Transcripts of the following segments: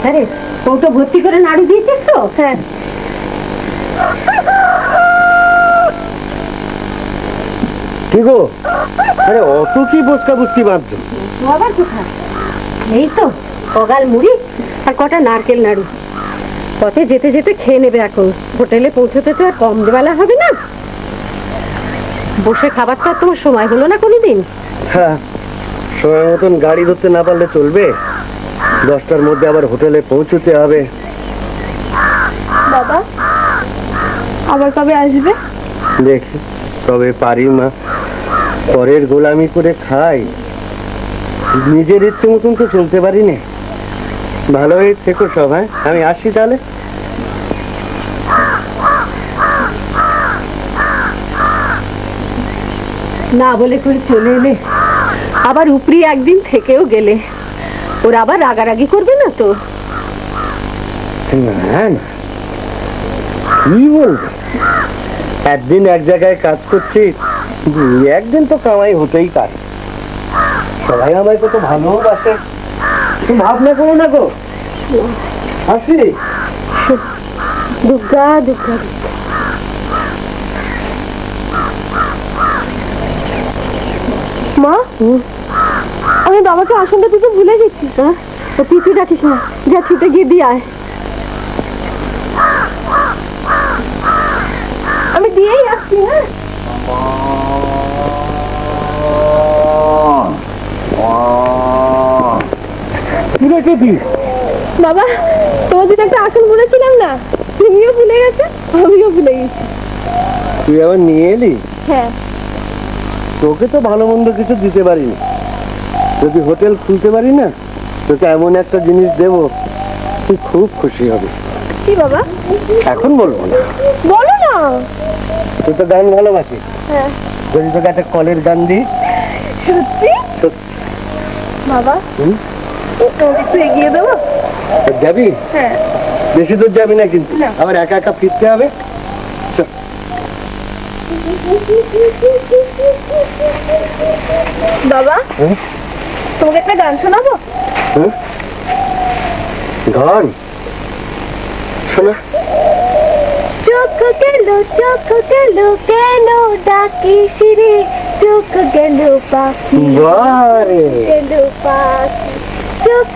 আরে কৌটো ভর্তি করে নাড়ু দিয়েছিস তো? হ্যাঁ। কি গো, আরে অত কি বসকা বুঝতে পারছো? আবার কোথায়? এই তো কগাল মুড়ি আর কটা নারকেল নাড়ু। পথে যেতে যেতে খেয়ে নেবে। এখন হোটেলে পৌঁছতে তো আর কম বেলা হবে না। বসে খাবার তো আর তোমার সময় হলো না কোনোদিন। হ্যাঁ, সময় মতন গাড়ি ধরতে না পারলে চলবে? 10টার মধ্যে আবার হোটেলে পৌঁছতে হবে। বাবা আবার কবে আসবে? দেখি তবে পারি মা, পরের গোলামি করে খাই, নিজের ইচ্ছে মতন তো চলতে পারি না। ভালো হয়ে থেকো সব। হ্যাঁ, আমি আসি তাহলে। না বলে করে চলে এলে, আবার উপরি একদিন থেকেও গেলে, ওরা আবার রাগারাগি করবে না তো? না না, কি বলবো, একদিন এক জায়গায় কাজ করছি, একদিন তো কামাই হতেই পারে। সবাই আমায় কত ভালোবাসে, তুমি ভাবনা করো না গো। আসি। দুর্গা দুর্গা। মা আমি বাবাকে আসনটা দিতে ভুলে গেছি। হ্যাঁ, তো পিছু ডাকিস না, যা ছুটে গিয়ে দিয়ে আয়। আমি দিয়েই আসছি। হ্যাঁ বাবা, তোমার জন্য একটা আসন বলেছিলাম না, তুমিও ভুলে গেছো, আমিও ভুলে গেছি। তুই আবার নিয়ে এলি? হ্যাঁ। তোকে তো ভালো মন্দ কিছু দিতে পারি না, যদি হোটেল খুলতে পারি না, তোকে এমন একটা জিনিস দেবো, তুই খুব খুশি হবে। কি বাবা? এখন বলবো না। বলো না। তুই তো গান ভালোবাসিস, হ্যাঁ। যদি তোকে একটা কলের গান দিই। সত্যি? সত্যি। বাবা একটু এগিয়ে দেবো? যাবি? হ্যাঁ। বেশি দূর যাবি না কিন্তু, না। আবার একা একা ফিরতে হবে। চল। বাবা তোমাকে একটা গান শোনাবো? হ্যাঁ? গান শোনা। চোখ গেল কেন ডাকিস রে, চোখ গেল পাখি বারে গেল পাখি, চোখ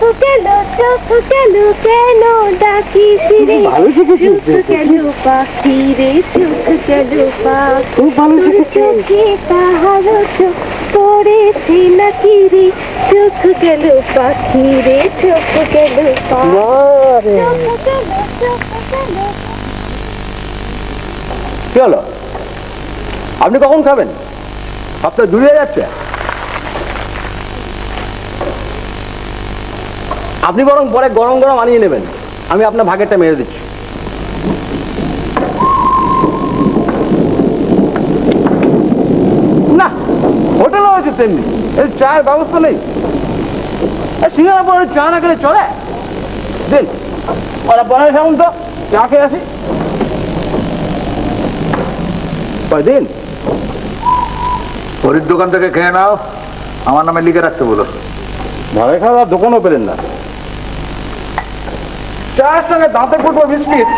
গেল কেন ডাকিস রে, ভালো শিখেছিস। চোখ গেল পাখি রে, চোখ গেল পাখি, খুব ভালো শিখেছিস। চোখে কাহারো চোখ পড়েছে নাকি রে, চোখ গেল পাখি রে, চোখ গেল পাখি, বারে চোখ গেল। কি হলো? আপনি কখন খাবেন? আপনার জুড়িয়ে যাচ্ছে। আপনি বরং পরে গরম গরম আনিয়ে নেবেন, আমি আপনার ভাগেরটা মেরে দিচ্ছি। না, হোটেলে হয়েছে তেমনি, এই চায়ের ব্যবস্থা নেই। সিঙ্গারা পরে চা না খেলে চলে? দিন ওরা পরে সেমন তো চা খেয়ে আসি। দিন হরির দোকান থেকে খেয়ে নাও, আমার নামে লিখে রাখতে বলো। ভালো খাওয়ার দোকানও পেলেন না, চায়ের সঙ্গে দাঁতে ফুটবো বিস্কিট।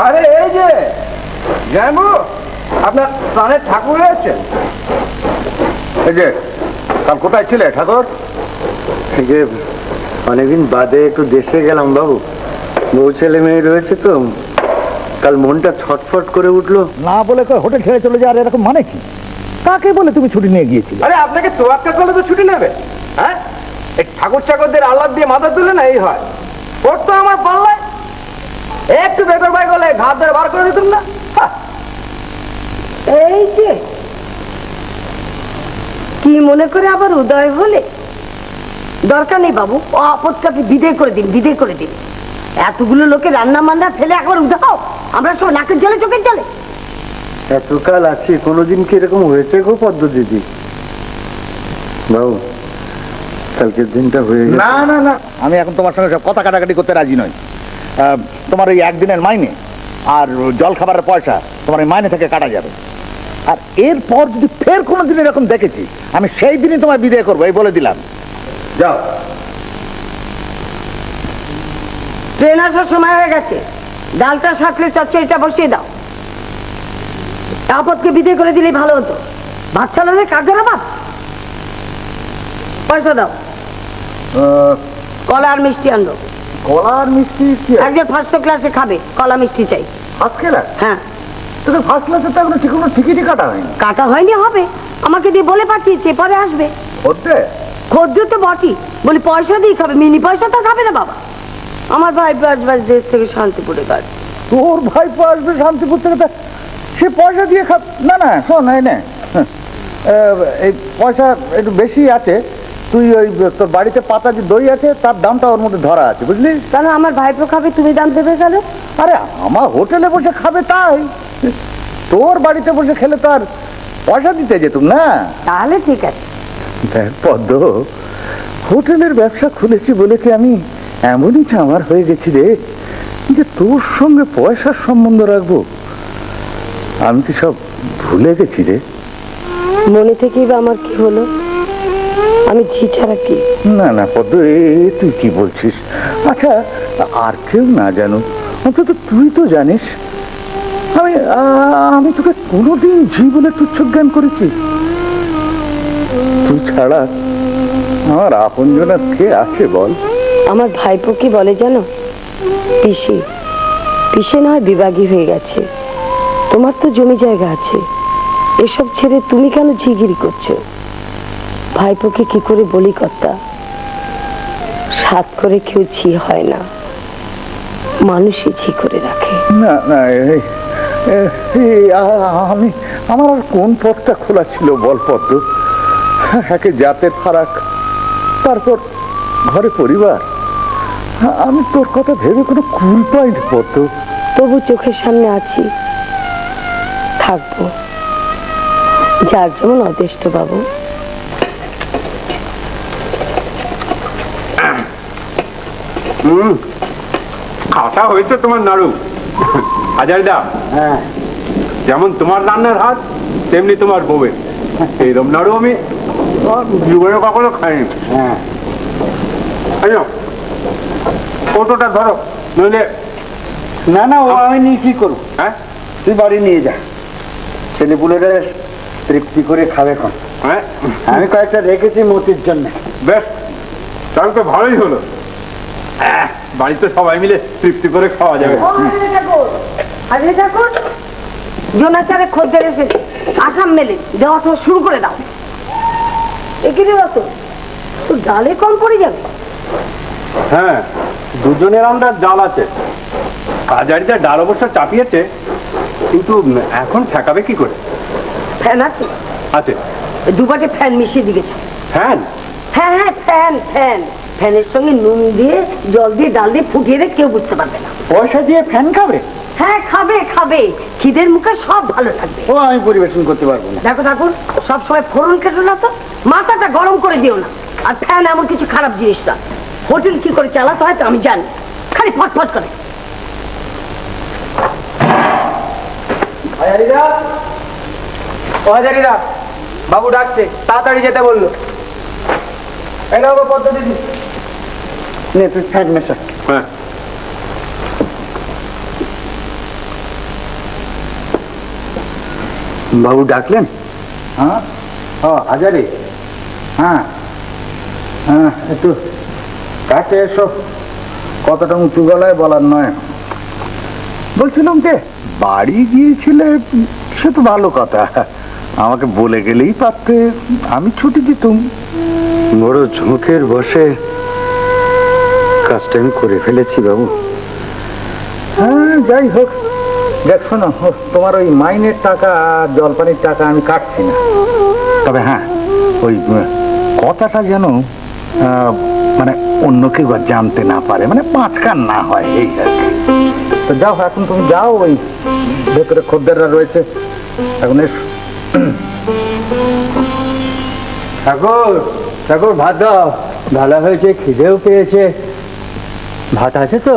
আরে এই যে জানবো, আপনার প্রাণের ঠাকুর রয়েছে। এই যে কাল কোথায় ছিলে ঠাকুর? যে অনেকদিন বাদে একটু দেশে গেলাম বাবু, বউ ছেলে মেয়ে রয়েছে তো, কাল মনটা ছটফট করে উঠলো। না বলে হোটেল ছেড়ে চলে যাওয়ার এরকম মানে কি? কাকে বলে তুমি ছুটি নিয়ে গিয়েছিলে? আরে আপনাকে তোয়াক্কা করলে তো ছুটি নেবে? হ্যাঁ, এই ঠাকুর চাকরদের আহ্লাদ দিয়ে মাথা তুলে না এই হয়। ওর তো আমার পাল্লায় একটু বেতর বাই করলে ঘাট ধরে বার করে দিতুম না। এই যে কি মনে করে আবার উদয় হলে? দরকার নেই বাবু, ও আপদটাকে বিদায় করে দিন, বিদায় করে দিন। এতগুলো লোকে রান্না মান্না ফেলে একবার উদাও, আমরা সব নাকের জলে চোখের জলে। এতকাল আছি, কোনোদিন কি এরকম হয়েছে গো পদ্ম দিদি? বাবু কালকের দিনটা হয়ে গেছে। না না না, আমি এখন তোমার সঙ্গে সব কথা কাটাকাটি করতে রাজি নই। তোমার ওই একদিনের মাইনে আর জল খাবারের পয়সা তোমার এই মাইনে থেকে কাটা যাবে। আর এরপর যদি ফের কোনোদিন এরকম দেখেছি, আমি সেই দিনই তোমায় বিদায় করবো, এই বলে দিলাম। যাও। ট্রেন আসার সময় হয়ে গেছে, ডালটা সাঁতলে চচ্চড়িটা বসিয়ে দাও। আপদকে বিদায় করে দিলেই ভালো হতো। ভাত চালালে কাজের অভাব। পয়সা দাও। কলা আর মিষ্টি আনলো। কলা আর মিষ্টি কি একজন ফার্স্ট ক্লাসে খাবে, কলা মিষ্টি চাই। আজকে না হ্যাঁ, তোদের ফার্স্ট ক্লাসে তো এখনো ঠিক কোনো টিকিটই কাটা হয়নি। কাটা হয়নি, হবে। আমাকে দিয়ে বলে পাঠিয়েছে, পরে আসবে। করতে খদ্দের তো বটি, বলি পয়সা দিয়ে খাবে, মিনি পয়সা তো খাবে না বাবা। আমার ভাই বাজ দেশ থেকে শান্তিপুরে কাজ। তোর ভাইপো আসবে শান্তিপুর থেকে, তা সে পয়সা দিয়ে খাব না? না শোন, এই নে, এই পয়সা একটু বেশি আছে। তুই ওই তোর বাড়িতে পাতা যে দই আছে তার দামটা ওর মধ্যে ধরা আছে, বুঝলি? তাহলে আমার ভাইপো খাবে, তুমি দাম দেবে গেলে? আরে আমার হোটেলে বসে খাবে তাই, তোর বাড়িতে বসে খেলে তো আর পয়সা দিতে যেতুম না। তাহলে ঠিক আছে। দেখ পদ্ম, হোটেলের ব্যবসা খুলেছি বলে কি আমি এমনই চামার হয়ে গেছি রে যে তোর সঙ্গে পয়সার সম্বন্ধ রাখবো? আমি কি সব ভুলে গেছি রে? মনে থেকেই বা আমার কি হলো? আমি ঝি ছাড়া কি? না না পদ্ম, তুই কি বলছিস? আচ্ছা, আর কেউ না জানুক, অন্তত তুই তো জানিস আমি তোকে কোনোদিন ঝি বলে তুচ্ছ জ্ঞান করেছি? তুই ছাড়া আমার আপনজনের কে আছে বল? আমার ভাইপো কি বলে জানো? পিসি। পিসে না হয় বিভাগী হয়ে গেছে, তোমার তো জমি জায়গা আছে, এসব ছেড়ে তুমি কেন ঝিগিরি করছো? ভাইপোকে কি করে বলি কর্তা, সাত করে কেউ ঝি হয় না, মানুষই ঝি করে রাখে। না না, আমি আমার আর কোন পথটা খোলা ছিল বল পদ্ম? একে জাতের ফারাক, তারপর ঘরে পরিবার। আমি তোর কথা ভেবে কোনো কুল পাইনি পদ্ম। তবু চোখের সামনে আছি, থাকবো, যার যেমন অদৃষ্ট বাবু। খাওয়া হয়েছে তোমার নাড়ু হাজারদা? হ্যাঁ, যেমন তোমার রান্নার হাত তেমনি তোমার বউয়ের। এইরকম নাড়ু আমি জীবনে কখনো খাইনি। হ্যাঁ, কতটা ধরো, নইলে না না, ও আমি নিয়ে কি করবো? হ্যাঁ তুই বাড়ি নিয়ে যা, ছেলেপুলেরা তৃপ্তি করে খাবে কোন। হ্যাঁ, আমি কয়েকটা রেখেছি মতির জন্য। বেশ, তাহলে তো ভালোই হলো। বাড়িতে সবাই মিলে তৃপ্তি করে খাওয়া যাবে। জোনাচারে খদ্দের এসেছে, আসাম মেলে দেওয়া তো শুরু করে দাও। এগিয়ে দাও তো, তো ডালে কম পড়ে যাবে। হ্যাঁ, দুজনের আমরা জাল আছে। কাজারিতে ডাল অবশ্য চাপিয়েছে, কিন্তু এখন ঠেকাবে কি করে? ফ্যান আছে? আছে। দুপাটে ফ্যান মিশিয়ে দিয়েছে। ফ্যান? হ্যাঁ হ্যাঁ, ফ্যান ফ্যান। ফ্যানের সঙ্গে নুন দিয়ে জল দিয়ে ডাল দিয়ে ফুটিয়ে রে, কেউ বুঝতে পারবে না। পয়সা দিয়ে ফ্যান খাবে? হ্যাঁ, খাবে খাবে, খিদের মুখে সব ভালো থাকবে। ও আমি পরিবেশন করতে পারবো না। দেখো ঠাকুর, সবসময় ফোড়ন কেটো না তো, মাথাটা গরম করে দিও না। আর ফ্যান এমন কিছু খারাপ জিনিস না, হোটেল কি করে চালাতে হয় তো আমি জানি, খালি ফটফট করে। বাবু ডাকছে, তাড়াতাড়ি যেতে বললো। এই নাও পদ্ধতি। নে তুই ফ্যান মেশা। হ্যাঁ, বাবু ডাকলেন? হ্যাঁ, ও হাজারি, হ্যাঁ হ্যাঁ, একটু কাছে এসো। কতটা উঁচু গলায় বলার নয়। বলছিলাম যে বাড়ি গিয়েছিলে, সে তো ভালো কথা, আমাকে বলে গেলেই পারতে, আমি ছুটি দিতুম। বড় ঝোঁকের বসে কাজটা আমি করে ফেলেছি বাবু। হ্যাঁ, যাই হোক, দেখ শোনো, তোমার ওই মাইনের টাকা জলপানির টাকা আমি কাটছি না, তবে হ্যাঁ ওই কথাটা যেন মানে অন্য কেউ আর জানতে না পারে, মানে পাঁচকান না হয়, এই আর কি। তো যাও, এখন তুমি যাও, ওই ভেতরে খদ্দেররা রয়েছে, এখন এসো। ঠাকুর, ঠাকুর ভাত দাও, ভালো হয়েছে, খিদেও পেয়েছে। ভাত আছে তো?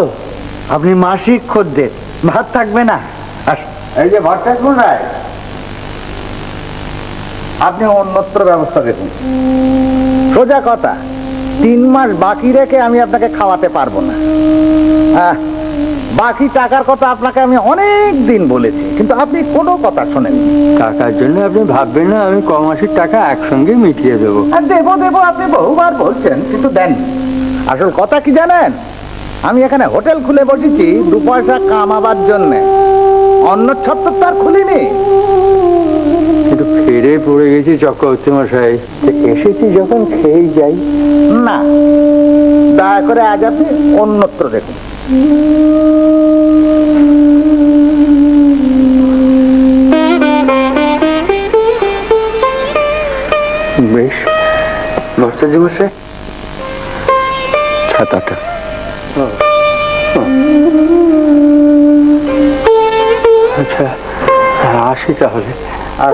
আপনি মাসিক খদ্দের, ভাত থাকবে না। এই যে ভট্টাচার্য রায়, আপনি অন্যত্র ব্যবস্থা দেখুন। সোজা কথা, 3 মাস বাকি রেখে আমি আপনাকে খাওয়াতে পারবো না। বাকি টাকার কথা আপনাকে আমি অনেক দিন বলেছি, কিন্তু আপনি কোনো কথা শোনেন। টাকার জন্য আপনি ভাববেন না, আমি কমাসের টাকা একসঙ্গে মিটিয়ে দেবো। আর দেবো দেবো আপনি বহুবার বলছেন, কিন্তু দেন। আসল কথা কি জানেন, আমি এখানে হোটেল খুলে বসেছি 2 পয়সা কামাবার জন্যে, অন্য ছত্তর তো আর খুলিনি। কিন্তু ফিরে পড়ে গেছি চক্রবর্তী মশাই, এসেছি যখন খেয়েই যাই। না, দয়া করে আজ আপনি অন্যত্র দেখুন। বেশ, ভট্টাচার্য মশাই, ছাতাটা। আচ্ছা, আসি তাহলে। আর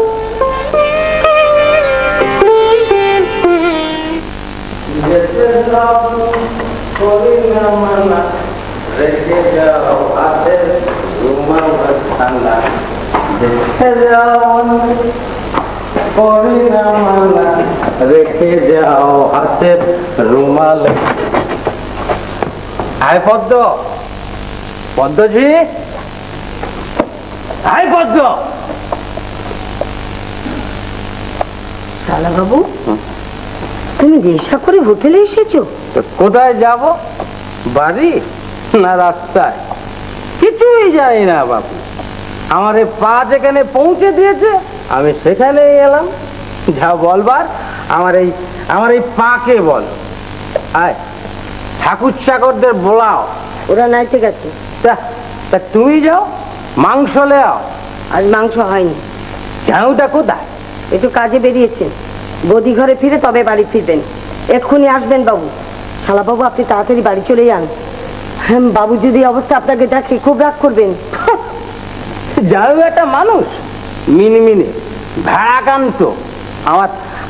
রেখে যাও হাতের রুমাল। আয় পদ্ম, পদ্মজি, আয় পদ্ম। শালা বাবু, তুমি নেশা করে হোটেলে এসেছো? তো কোথায় যাব, বাড়ি না রাস্তায়? কিছুই জানি না বাবু। আমার এই পা যেখানে পৌঁছে দিয়েছে আমি সেখানেই এলাম। যা বলবার আমার এই পাকে বল। আয়, ঠাকুর চাকরদের বলাও। ওরা নাইতে গেছে। তা তুমি যাও, মাংস লেও। আজ মাংস হয়নি। জানুটা কোথায়? একটু কাজে বেরিয়েছেন, বদি ঘরে ফিরে তবে বাড়ি ফিরবেন। এক্ষুনি আসবেন বাবু। শালা বাবু, আপনি তাড়াতাড়ি বাড়ি চলে যান। হ্যাঁ, বাবু যদি অবস্থা আপনাকে দেখে খুব রাগ করবেন। জানু একটা মানুষ, মিনমিনে ভ্যাকান্ত।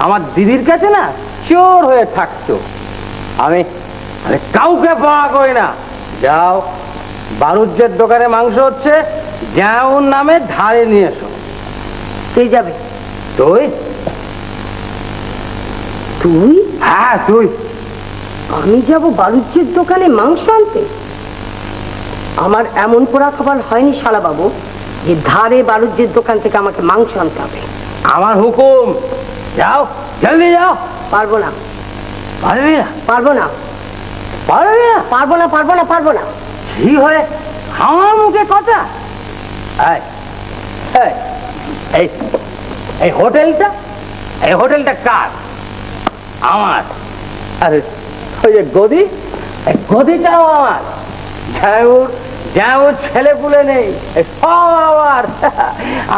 আমার দিদির কাছে না চোর হয়ে থাকতো। আমি কাউকে পাওয়া করি না। যাও, বারুজ্যের দোকানে মাংস হচ্ছে, জাউর নামে ধারে নিয়ে এসো। কে যাবে? তুই? তুই? হ্যাঁ তুই। আমি যাব বালুচির দোকানে মাংস আনতে? আমার এমন পোড়া খবর হয়নি শালা বাবু যে ধারে বালুচির দোকান থেকে আমাকে মাংস আনতে হবে। আমার হুকুম, যাও, জলদি যাও। পারবো না। পারবি না? পারবো না। পারবি না? পারবো না, পারবো না, পারবো না। কি হয়ে আমার মুখে কথা? এই, এই, এই, এই হোটেলটা কার? আমার। আরে ওই যে গদি, এই গদিটাও আমার। যেমন ছেলে পুলে নেই, সব আমার।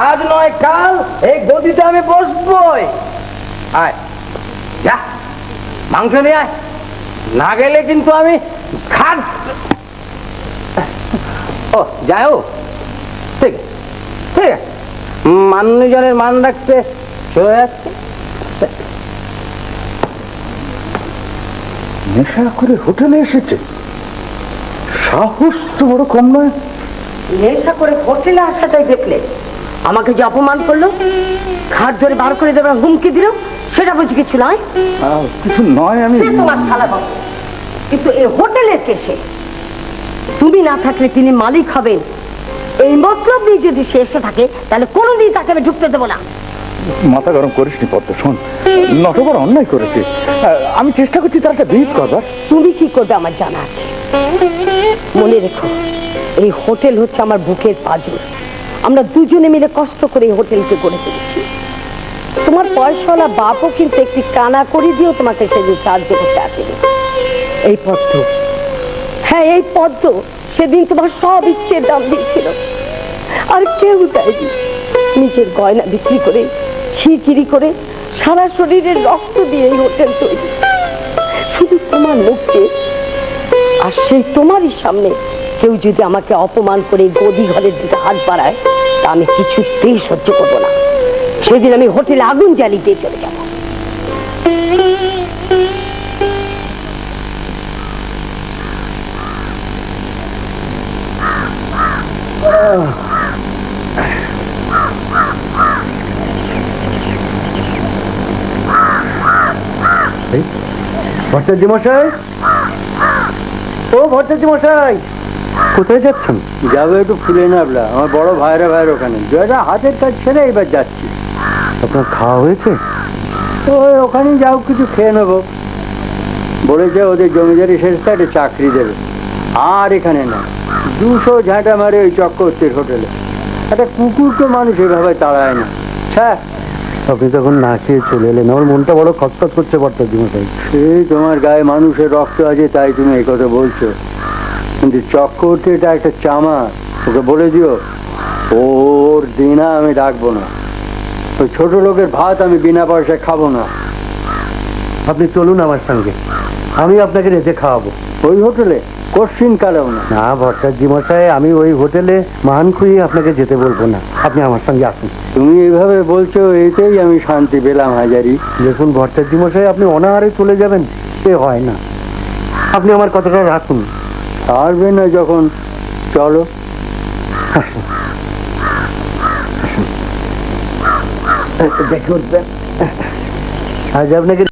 আজ নয় কাল এই গদিতে আমি বসবই। আয়, যা, মাংস নিয়ে আয়। না গেলে কিন্তু আমি খাট। ও যাই হোক, ঠিক আছে, ঠিক আছে। মানুষজনের মান রাখতে চলে যাচ্ছে। নেশা করে হোটেলে এসেছে, সাহস তো বড় কম নয়। নেশা করে হোটেলে আসাটাই দেখলে আমাকে যে অপমান করলো, ঘাট ধরে বার করে দেবার হুমকি দিল, সেটা বুঝি কিছু নয়? কিছু নয়। আমি সে তোমার শালা বাবু, কিন্তু এই হোটেলের কেসে তুমি না থাকলে তিনি মালিক হবেন, এই মতলব নিয়ে যদি সে এসে থাকে তাহলে কোনোদিন তাকে আমি ঢুকতে দেবো না। মাথা গরম করিস নি পদ্ম, শোন, নটবর অন্যায় করেছে। আমি চেষ্টা করছি তার একটা বিহিত করবার। তুমি কি করবে আমার জানা আছে। মনে রেখো, এই হোটেল হচ্ছে আমার বুকের পাঁজর। আমরা দুজনে মিলে কষ্ট করে এই হোটেলকে গড়ে তুলেছি। তোমার পয়সাওয়ালা বাপও কিন্তু একটি কানা করে দিয়েও তোমাকে সেদিন সাহায্য করতে আসেনি। এই পদ্ম, হ্যাঁ এই পদ্ম সেদিন তোমার সব ইচ্ছের দাম দিয়েছিল, আর কেউ দেয়নি। নিজের গয়না বিক্রি করে, ছিকিরি করে, সারা শরীরের রক্ত দিয়ে এই হোটেল তৈরি, শুধু তোমার মুখ চেয়ে। আর সেই তোমারই সামনে কেউ যদি আমাকে অপমান করে গদি ঘরের দিকে হাত বাড়ায়, তা আমি কিছুতেই সহ্য করবো না। সেদিন আমি হোটেলে আগুন জ্বালিয়ে দিয়ে চলে যাবো। ভট্টাচার্য মশাই, ও ভট্টাচার্য মশাই, কোথায় যাচ্ছেন? যাবো একটু ফুলে নাবলা, আমার বড় ভাইরা ওখানে দুটা হাতের কাজ ছেড়ে এবার যাচ্ছি। আপনার খাওয়া হয়েছে? তো ওখানেই যাও, কিছু খেয়ে নেবো। বলেছে ওদের জমিদারি শেষ একটা চাকরি দেবে, আর এখানে না 200 ঝাঁটা মারে ওই চক্রবর্তীর হোটেলে। একটা কুকুরকে মানুষ এভাবে তাড়ায় না। হ্যাঁ, আপনি তখন না খেয়ে চলে এলেন, আমার মনটা বড় খচখচ করছে ভট্টাচার্য মশাই। সেই তোমার গায়ে মানুষের রক্ত আছে তাই তুমি এই কথা বলছো, কিন্তু চক্রবর্তী এটা একটা চামা, ওকে বলে দিও ওর দিনা আমি ডাকবো না। ওই ছোট লোকের ভাত আমি বিনা পয়সায় খাবো না। আপনি চলুন আমার সঙ্গে, আমি আপনাকে রেঁধে খাওয়াবো। ওই হোটেলে কোশ্চিন কালেও না। না ভট্টাচার্য মশাই, আমি ওই হোটেলে মান খুঁয়ে আপনাকে যেতে বলবো না, আপনি আমার সঙ্গে আসুন। তুমি এইভাবে বলছো, এতেই আমি শান্তি পেলাম হাজারি। দেখুন ভট্টাচার্য মশাই, আপনি অনাহারে চলে যাবেন, সে হয় না। আপনি আমার কথাটা রাখুন। পারবে না যখন, চলো। দেখে উঠবেন, আজ আপনাকে